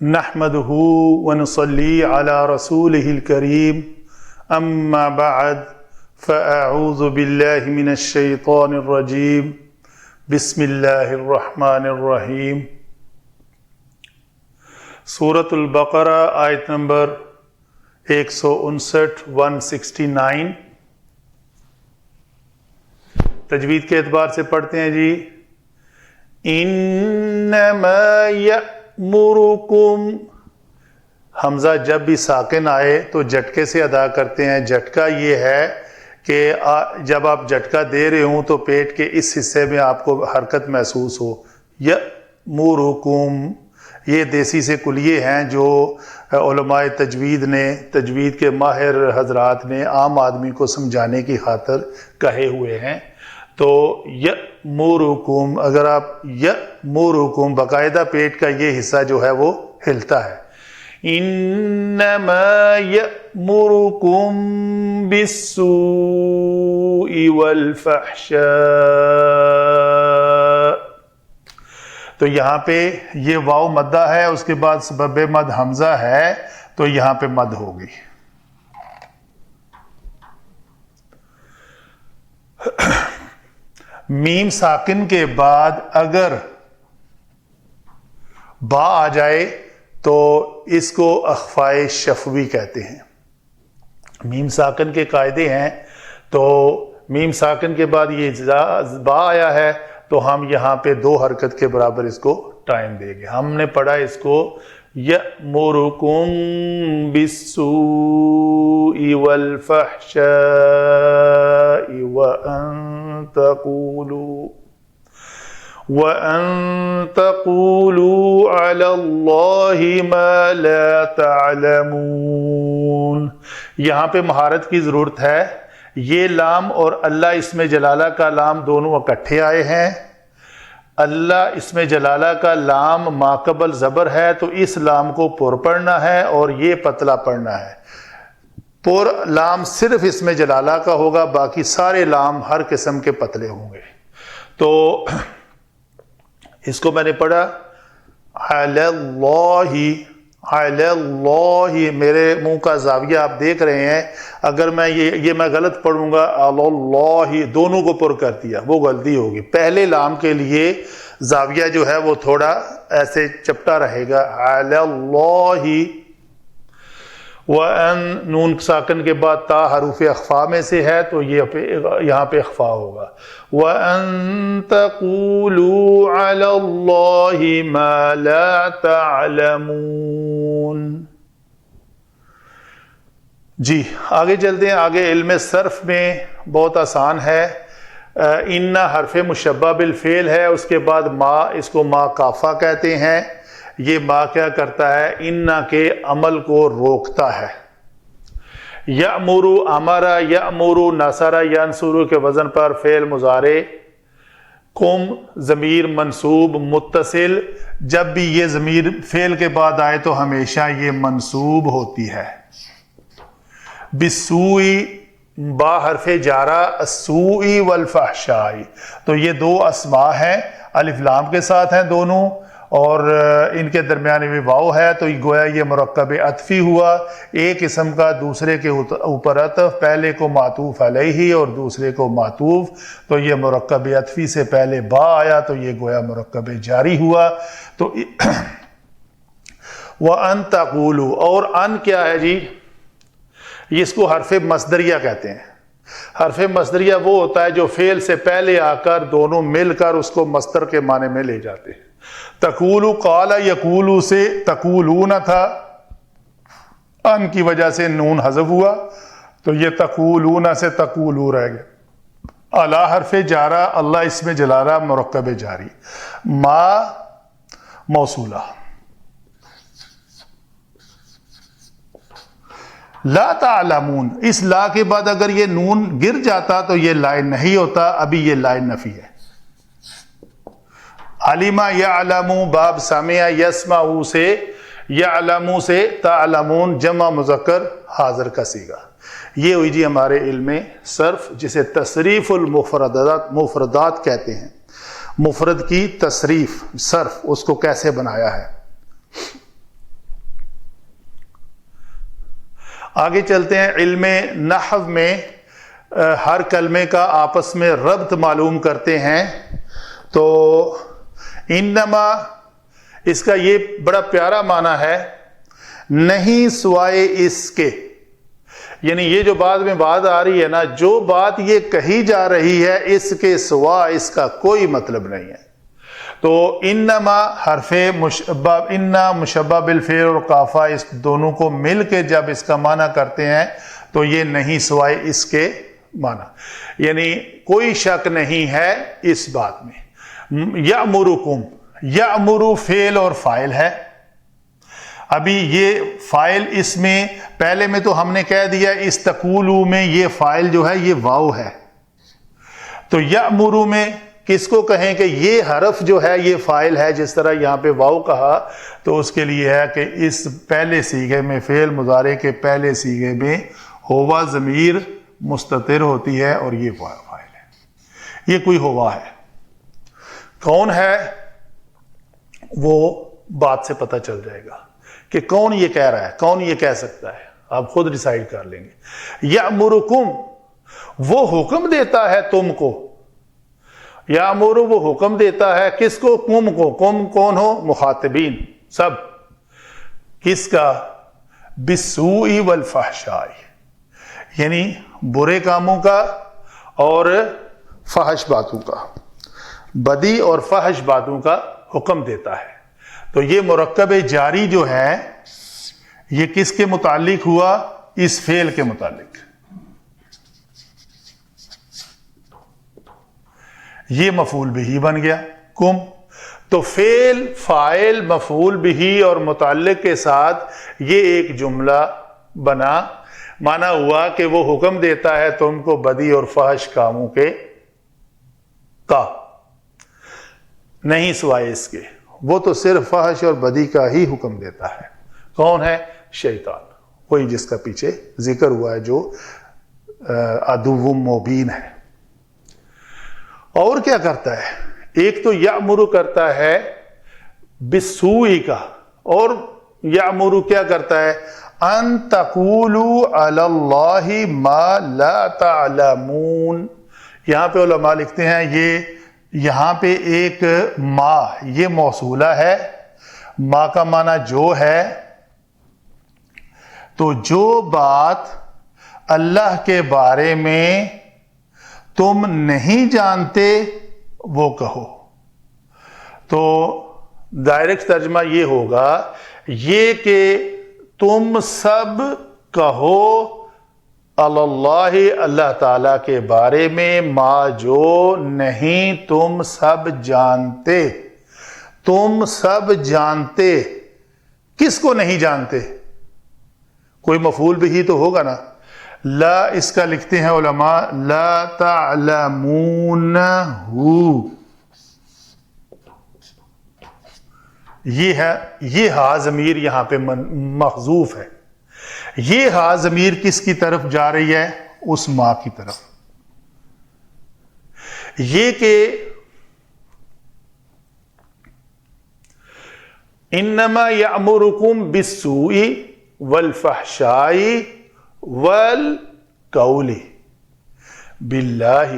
نحمده ونصلي على رسوله الكريم اما بعد فاعوذ بالله من الشيطان الرجيم بسم اللہ الرحمن الرحیم۔ سورۃ البقرہ آیت نمبر 159 169 تجوید کے اعتبار سے پڑھتے ہیں جی۔ انما یأمرکم، حمزہ جب بھی ساکن آئے تو جھٹکے سے ادا کرتے ہیں۔ جھٹکا یہ ہے کہ جب آپ جھٹکا دے رہے ہوں تو پیٹ کے اس حصے میں آپ کو حرکت محسوس ہو۔ یأمرکم، یہ دیسی سے کلیے ہیں جو علماء تجوید نے، تجوید کے ماہر حضرات نے عام آدمی کو سمجھانے کی خاطر کہے ہوئے ہیں۔ تو یأمرکم، اگر آپ یأمرکم، باقاعدہ پیٹ کا یہ حصہ جو ہے وہ ہلتا ہے۔ انما یأمرکم بالسوء والفحشاء، تو یہاں پہ یہ واو مدہ ہے، اس کے بعد سبب مد حمزہ ہے تو یہاں پہ مد ہوگی۔ میم ساکن کے بعد اگر با آ جائے تو اس کو اخفائے شفوی کہتے ہیں۔ میم ساکن کے قاعدے ہیں، تو میم ساکن کے بعد یہ با آیا ہے تو ہم یہاں پہ 2 حرکت کے برابر اس کو ٹائم دیں گے۔ ہم نے پڑھا اس کو یأمرکم بالسوء والفحشاء وَأَن تَقُولُوا عَلَى اللَّهِ مَا لَا تَعْلَمُونَ، یہاں پہ مہارت کی ضرورت ہے۔ یہ لام اور اللہ اسم جلالہ کا لام دونوں اکٹھے آئے ہیں۔ اللہ اسم جلالہ کا لام ماقبل زبر ہے تو اس لام کو پر پڑھنا ہے اور یہ پتلا پڑھنا ہے۔ پر لام صرف اسم جلالہ کا ہوگا، باقی سارے لام ہر قسم کے پتلے ہوں گے۔ تو اس کو میں نے پڑھا علی اللہ، علی اللہ، میرے منہ کا زاویہ آپ دیکھ رہے ہیں، اگر میں یہ میں غلط پڑھوں گا علی اللہ، دونوں کو پر کر دیا، وہ غلطی ہوگی۔ پہلے لام کے لیے زاویہ جو ہے وہ تھوڑا ایسے چپٹا رہے گا، علی اللہ۔ وَأَن، نون ساکن کے بعد تا حروف اخفا میں سے ہے تو یہاں پہ اخفا ہوگا۔ وَأَن تَقُولُوا عَلَى اللَّهِ مَا لَا تَعْلَمُونَ۔ جی آگے چلتے ہیں۔ آگے علم صرف میں بہت آسان ہے۔ ان حرف مشبہ بالفعل ہے، اس کے بعد ما، اس کو ما کافہ کہتے ہیں۔ یہ ما کیا کرتا ہے؟ ان کے عمل کو روکتا ہے۔ یأمرو، امرا، یأمرو، نصرا، ینصرو کے وزن پر فعل مضارع۔ کم ضمیر منصوب متصل، جب بھی یہ ضمیر فعل کے بعد آئے تو ہمیشہ یہ منصوب ہوتی ہے۔ بالسوء، با حرف جارہ، السوء والفحشاء، تو یہ 2 اسماء ہیں، الف لام کے ساتھ ہیں دونوں، اور ان کے درمیان میں واو ہے تو گویا یہ مرکب عطفی ہوا، ایک اسم کا دوسرے کے اوپر عطف، پہلے کو معطوف علیہ اور دوسرے کو معطوف، تو یہ مرکب عطفی سے پہلے با آیا تو یہ گویا مرکب جاری ہوا۔ تو وَأَن تَقُولُوا، اور ان کیا ہے جی؟ اس کو حرف مصدریہ کہتے ہیں۔ حرف مصدریہ وہ ہوتا ہے جو فعل سے پہلے آ کر دونوں مل کر اس کو مصدر کے معنی میں لے جاتے ہیں۔ تقولو، قال یقولو سے تقولون تھا، ان کی وجہ سے نون حذف ہوا تو یہ تقولون سے تقولو رہ گئے۔ الا حرف جارہ، اللہ اسم جلالہ مرکب جاری، ما موصولہ۔ لا تعلمون، اس لا کے بعد اگر یہ نون گر جاتا تو یہ لائن نہیں ہوتا، ابھی یہ لائن نفی ہے۔ علما یعلم، باب سمع یسمع سے، یعلم سے تعلمون جمع مذکر حاضر کا صیغہ۔ یہ ہوئی جی ہمارے علم صرف، جسے تصریف المفردات کہتے ہیں۔ مفرد کی تصریف، صرف، اس کو کیسے بنایا ہے۔ آگے چلتے ہیں. علم نحو میں ہر کلمے کا آپس میں ربط معلوم کرتے ہیں. تو انما اس کا یہ بڑا پیارا معنی ہے، نہیں سوائے اس کے. یعنی یہ جو بعد میں بات آ رہی ہے نا، جو بات یہ کہی جا رہی ہے اس کے سوا اس کا کوئی مطلب نہیں ہے. تو انما حرف مشبہ، انا مشبہ بالفعل اور قافہ، اس دونوں کو مل کے جب اس کا معنی کرتے ہیں تو یہ نہیں سوائے اس کے معنی، یعنی کوئی شک نہیں ہے اس بات میں. یأمرکم، یأمر فعل اور فاعل ہے. ابھی یہ فاعل اس میں پہلے میں تو ہم نے کہہ دیا اس تقولو میں یہ فاعل جو ہے یہ واو ہے. تو یأمر میں کس کو کہیں کہ یہ حرف جو ہے یہ فاعل ہے، جس طرح یہاں پہ واو کہا تو اس کے لیے ہے کہ اس پہلے صیغے میں، فعل مضارع کے پہلے صیغے میں ہوا ضمیر مستتر ہوتی ہے اور یہ فاعل ہے. یہ کوئی ہوا ہے، کون ہے وہ بات سے پتہ چل جائے گا کہ کون یہ کہہ رہا ہے، کون یہ کہہ سکتا ہے، آپ خود ڈیسائیڈ کر لیں گے. یأمرکم، وہ حکم دیتا ہے تم کو. یأمر وہ حکم دیتا ہے کس کو؟ کم کو. کم کون ہو؟ مخاطبین سب. کس کا؟ بالسوء والفحشاء، یعنی برے کاموں کا اور فحش باتوں کا، بدی اور فحش باتوں کا حکم دیتا ہے. تو یہ مرکب جاری جو ہے یہ کس کے متعلق ہوا؟ اس فعل کے متعلق. یہ مفعول بہ بن گیا کم. تو فعل، فاعل، مفعول بہ اور متعلق کے ساتھ یہ ایک جملہ بنا. مانا ہوا کہ وہ حکم دیتا ہے تم کو بدی اور فحش کاموں کے کا، نہیں سوائے اس کے. وہ تو صرف فحش اور بدی کا ہی حکم دیتا ہے. کون ہے؟ شیطان، وہی جس کا پیچھے ذکر ہوا ہے جو عدو مبین ہے. اور کیا کرتا ہے؟ ایک تو یأمر کرتا ہے بالسوء کا، اور یأمر کیا کرتا ہے؟ ان تقولوا علی اللہ ما لا تعلمون. یہاں پہ علماء لکھتے ہیں یہ یہاں پہ ایک ما، یہ موصولہ ہے. ما کا معنی جو ہے، تو جو بات اللہ کے بارے میں تم نہیں جانتے وہ کہو. تو ڈائریکٹ ترجمہ یہ ہوگا یہ کہ تم سب کہو اللہ، اللہ تعالی کے بارے میں، ما جو نہیں تم سب جانتے. تم سب جانتے، کس کو نہیں جانتے؟ کوئی مفعول بھی تو ہوگا نا. لا اس کا لکھتے ہیں علماء لا تعلمون ہو. یہ ہے، یہ ہا ضمیر یہاں پہ محذوف ہے. یہ ہا ضمیر کس کی طرف جا رہی ہے؟ اس ماں کی طرف. یہ کہ انما یأمرکم بالسوء والفحشاء والقول باللہ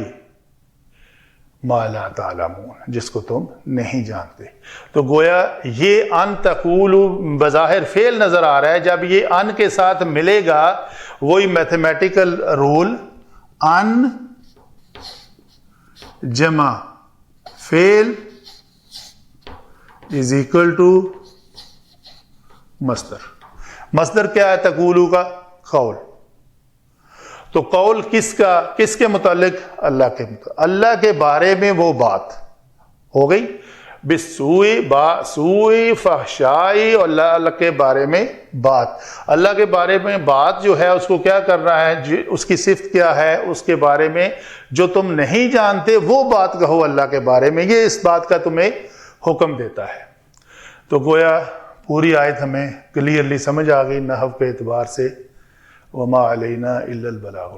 ما لا تعلمون، جس کو تم نہیں جانتے. تو گویا یہ ان تقول بظاہر فعل نظر آ رہا ہے. جب یہ ان کے ساتھ ملے گا وہی میتھمیٹیکل رول، ان جمع فعل از اکول ٹو مصدر. مصدر کیا ہے تقولو کا؟ قول. تو قول کس کا؟ کس کے متعلق؟ اللہ کے متعلق. اللہ کے بارے میں وہ بات ہو گئی. بالسوء، سوء، فحشائی، اور اللہ کے بارے میں بات. اللہ کے بارے میں بات جو ہے اس کو کیا کرنا ہے؟ اس کی صفت کیا ہے؟ اس کے بارے میں جو تم نہیں جانتے وہ بات کہو اللہ کے بارے میں. یہ اس بات کا تمہیں حکم دیتا ہے. تو گویا پوری آیت ہمیں کلیئرلی سمجھ آ گئی نحو کے اعتبار سے. وما علینا الا البلاغ.